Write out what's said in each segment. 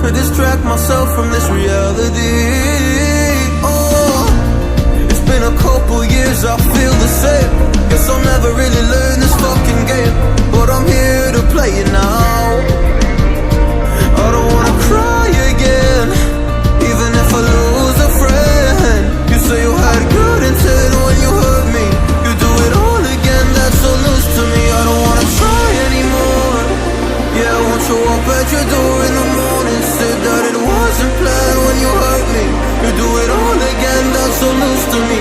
to distract myself from this reality. Oh, it's been a couple years, I feel the same. Guess I'll never really learn this fucking game, but I'm here to play it now. I don't wanna cry again, even if I lose a friend. You say you had good intent when you hurt me. You do it all again, that's so loose to me. I don't wanna try anymore. Yeah, I won't show up at your door in the morning. Said that it wasn't planned when you hurt me. You do it all again, that's so loose to me.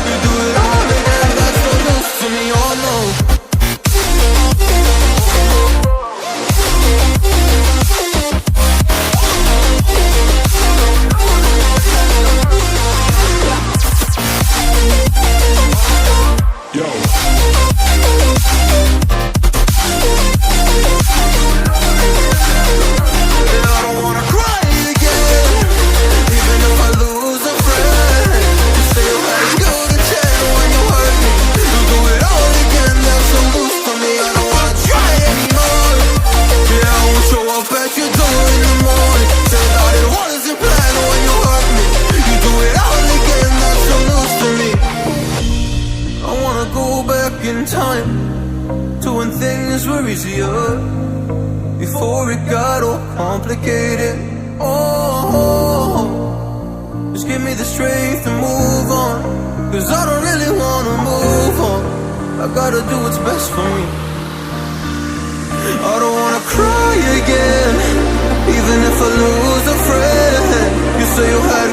You do it all again, that's so loose to me. Oh no. Before it got all complicated. Oh, just give me the strength to move on, 'cause I don't really wanna move on. I gotta do what's best for me. I don't wanna cry again, even if I lose a friend. You say you had